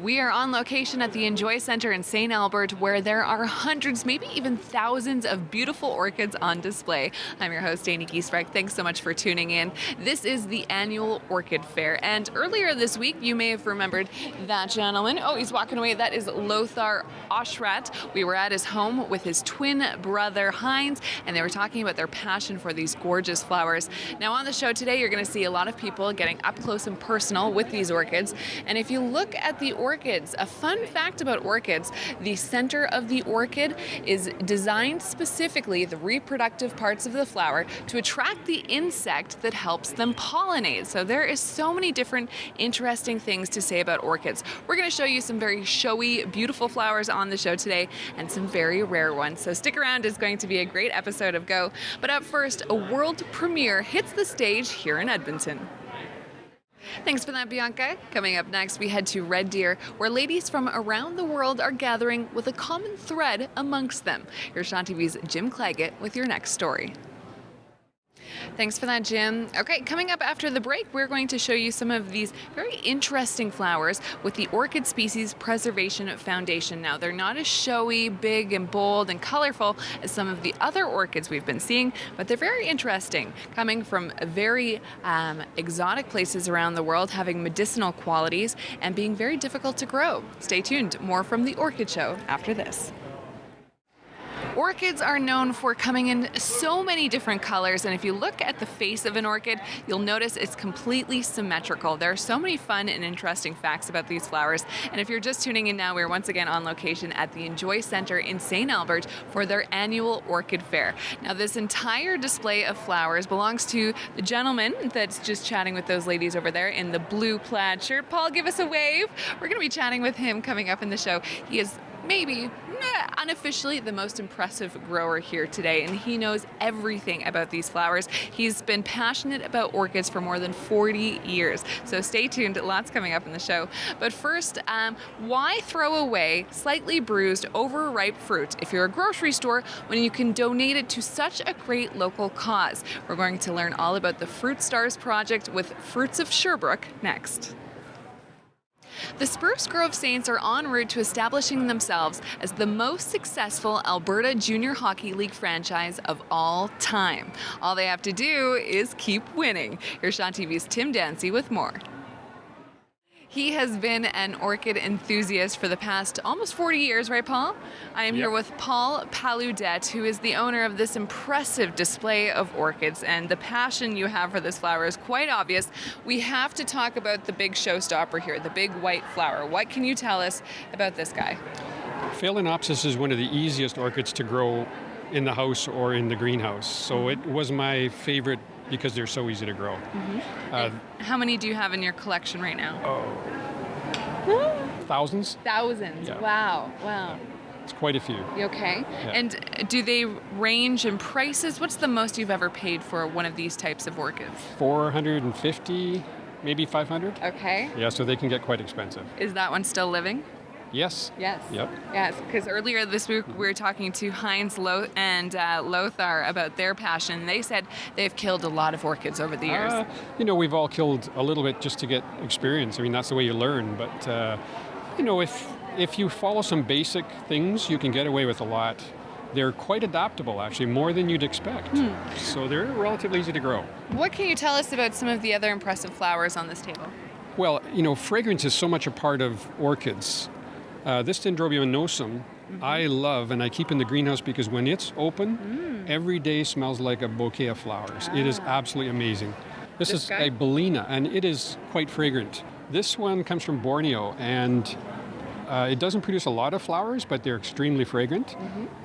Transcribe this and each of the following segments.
We are on location at the Enjoy Center in St. Albert, where there are hundreds, maybe even thousands of beautiful orchids on display. I'm your host, Amy Giesbrecht. Thanks so much for tuning in. This is the annual Orchid Fair, and earlier this week, you may have remembered that gentleman. Oh, he's walking away. That is Lothar Oshrat. We were at his home with his twin brother, Heinz, and they were talking about their passion for these gorgeous flowers. Now, on the show today, you're going to see a lot of people getting up close and personal with these orchids, and if you look at the orchids, a fun fact about orchids, the center of the orchid is designed specifically, the reproductive parts of the flower, to attract the insect that helps them pollinate. So there is so many different interesting things to say about orchids. We're going to show you some very showy, beautiful flowers on the show today and some very rare ones. So stick around, it's going to be a great episode of Go. But up first, a world premiere hits the stage here in Edmonton. Thanks for that, Bianca. Coming up next, we head to Red Deer, where ladies from around the world are gathering with a common thread amongst them. Here's Sean TV's Jim Claggett with your next story. Thanks for that, Jim. Okay, coming up after the break, we're going to show you some of these very interesting flowers with the Orchid Species Preservation Foundation. Now, they're not as showy, big and bold and colorful as some of the other orchids we've been seeing, but they're very interesting, coming from very exotic places around the world, having medicinal qualities and being very difficult to grow. Stay tuned. More from the Orchid Show after this. Orchids are known for coming in so many different colors, and if you look at the face of an orchid, you'll notice it's completely symmetrical. There are so many fun and interesting facts about these flowers, and if you're just tuning in now, we're once again on location at the Enjoy Center in St. Albert for their annual Orchid Fair. Now, this entire display of flowers belongs to the gentleman that's just chatting with those ladies over there in the blue plaid shirt. Paul, give us a wave. We're going to be chatting with him coming up in the show. He is maybe unofficially the most impressive grower here today, and he knows everything about these flowers. He's been passionate about orchids for more than 40 years, so stay tuned. Lots coming up in the show. But first, why throw away slightly bruised, overripe fruit if you're a grocery store when you can donate it to such a great local cause? We're going to learn all about the Fruit Stars Project with Fruits of Sherbrooke next. The Spruce Grove Saints are en route to establishing themselves as the most successful Alberta Junior Hockey League franchise of all time. All they have to do is keep winning. Here's Sean TV's Tim Dancy with more. He has been an orchid enthusiast for the past almost 40 years, right, Paul? I am here with Paul Paludet, who is the owner of this impressive display of orchids, and the passion you have for this flower is quite obvious. We have to talk about the big showstopper here, the big white flower. What can you tell us about this guy? Phalaenopsis is one of the easiest orchids to grow in the house or in the greenhouse, so it was my favorite because they're so easy to grow. How many do you have in your collection right now? Thousands. Thousands. Yeah. Wow. It's quite a few. You okay? Yeah. And do they range in prices? What's the most you've ever paid for one of these types of orchids? 450, maybe 500. Okay. Yeah, so they can get quite expensive. Is that one still living? Yes. Yes. Yep. Yes, because earlier this week we were talking to Heinz and Lothar about their passion. They said they've killed a lot of orchids over the years. We've all killed a little bit just to get experience. I mean, that's the way you learn. But, if you follow some basic things, you can get away with a lot. They're quite adaptable, actually, more than you'd expect. So they're relatively easy to grow. What can you tell us about some of the other impressive flowers on this table? Well, fragrance is so much a part of orchids. This Dendrobium anosum, I love, and I keep in the greenhouse because when it's open, every day smells like a bouquet of flowers. It is absolutely amazing. This is guy? a Bellina, and it is quite fragrant. This one comes from Borneo, and it doesn't produce a lot of flowers, but they're extremely fragrant.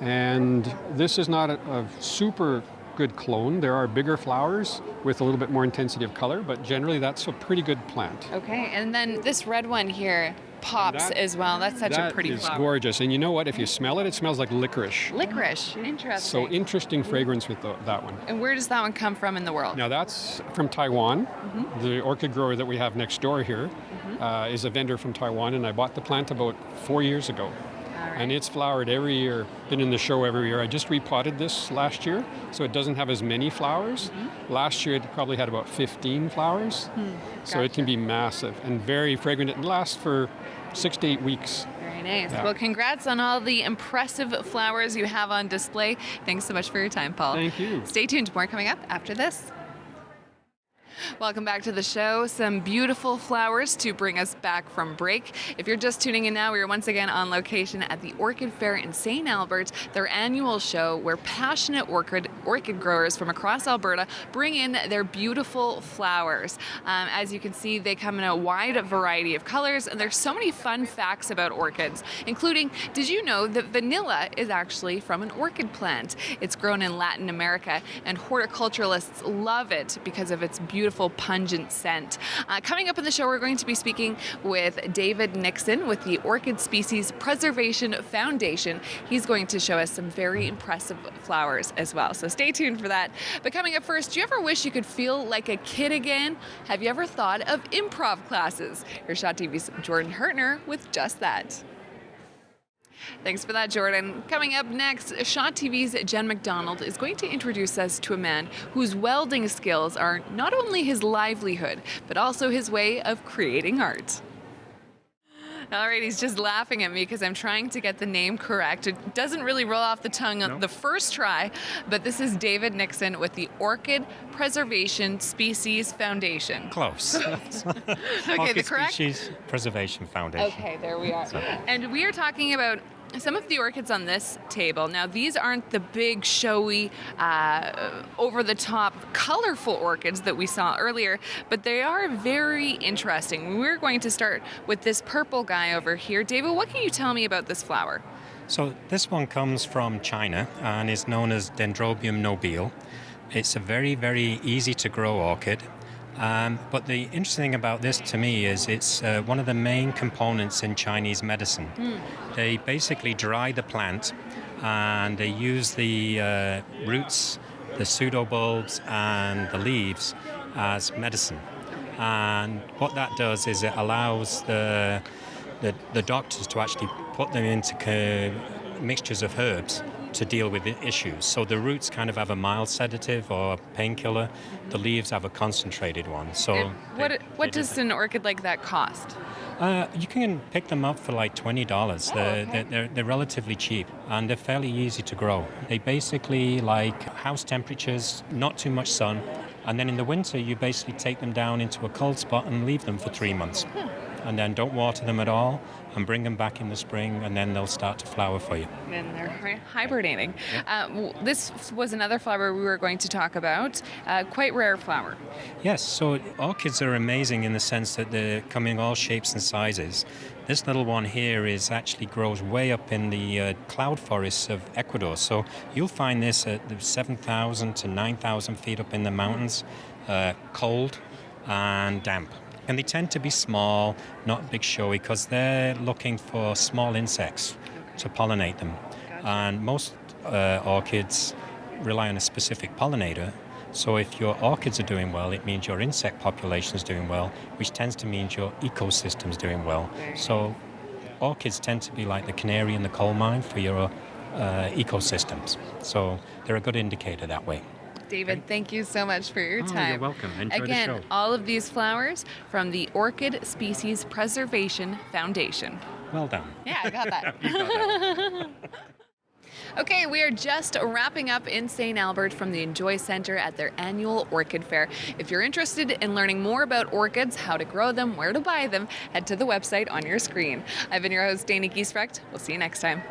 And this is not a super good clone. There are bigger flowers with a little bit more intensity of color, but generally that's a pretty good plant. Okay, and then this red one here pops as well. That's such a pretty flower. That is gorgeous. And you know what? If you smell it, it smells like licorice. Licorice. Interesting. So interesting fragrance with that one. And where does that one come from in the world? Now that's from Taiwan. The orchid grower that we have next door here is a vendor from Taiwan, and I bought the plant about 4 years ago. All And it's flowered every year, been in the show every year. I just repotted this last year, so it doesn't have as many flowers. Last year it probably had about 15 flowers. So it can be massive and very fragrant. It lasts for 6 to 8 weeks. Very nice. Yeah. Well, congrats on all the impressive flowers you have on display. Thanks so much for your time, Paul. Thank you. Stay tuned. More coming up after this. Welcome back to the show. Some beautiful flowers to bring us back from break. If you're just tuning in now, we are once again on location at the Orchid Fair in St. Albert, their annual show where passionate orchid growers from across Alberta bring in their beautiful flowers. As you can see, they come in a wide variety of colors, and there's so many fun facts about orchids, including, did you know that vanilla is actually from an orchid plant? It's grown in Latin America, and horticulturalists love it because of its beautiful pungent scent. Coming up in the show, we're going to be speaking with David Nixon with the Orchid Species Preservation Foundation. He's going to show us some very impressive flowers as well, so stay tuned for that. But coming up first, do you ever wish you could feel like a kid again? Have you ever thought of improv classes? Here's Shaw TV's Jordan Hertner with just that. Thanks for that, Jordan. Coming up next, Shaw TV's Jen McDonald is going to introduce us to a man whose welding skills are not only his livelihood, but also his way of creating art. All right, he's just laughing at me because I'm trying to get the name correct. It doesn't really roll off the tongue on the first try, but this is David Nixon with the Orchid Preservation Species Foundation. Close. Okay, Orchid the correct? Species Preservation Foundation. Okay, there we are. And we are talking about some of the orchids on this table. Now, these aren't the big, showy, over-the-top, colorful orchids that we saw earlier, but they are very interesting. We're going to start with this purple guy over here. David, what can you tell me about this flower? So this one comes from China and is known as Dendrobium nobile. It's a very, very easy to grow orchid. But the interesting thing about this to me is it's one of the main components in Chinese medicine. They basically dry the plant and they use the roots, the pseudobulbs and the leaves as medicine. And what that does is it allows the doctors to actually put them into mixtures of herbs to deal with the issues. So the roots kind of have a mild sedative or painkiller. The leaves have a concentrated one. So what does an orchid like that cost? You can pick them up for like $20. Okay. They're relatively cheap and they're fairly easy to grow. They basically like house temperatures, not too much sun, and then in the winter you basically take them down into a cold spot and leave them for 3 months. And then don't water them at all and bring them back in the spring, and then they'll start to flower for you. And they're hibernating. This was another flower we were going to talk about, quite rare flower. Yes, so orchids are amazing in the sense that they come in all shapes and sizes. This little one here actually grows way up in the cloud forests of Ecuador. So you'll find this at the 7,000 to 9,000 feet up in the mountains, cold and damp. And they tend to be small, not big showy, because they're looking for small insects to pollinate them. Gotcha. And most orchids rely on a specific pollinator. So if your orchids are doing well, it means your insect population is doing well, which tends to mean your ecosystem is doing well. So orchids tend to be like the canary in the coal mine for your ecosystems. So they're a good indicator that way. David, thank you so much for your time. You're welcome. Enjoy Again, the show. all of these flowers from the Orchid Species Preservation Foundation. Well done. Yeah, I got that. You got that. Okay, we are just wrapping up in St. Albert from the Enjoy Center at their annual Orchid Fair. If you're interested in learning more about orchids, how to grow them, where to buy them, head to the website on your screen. I've been your host, Dani Giesbrecht. We'll see you next time.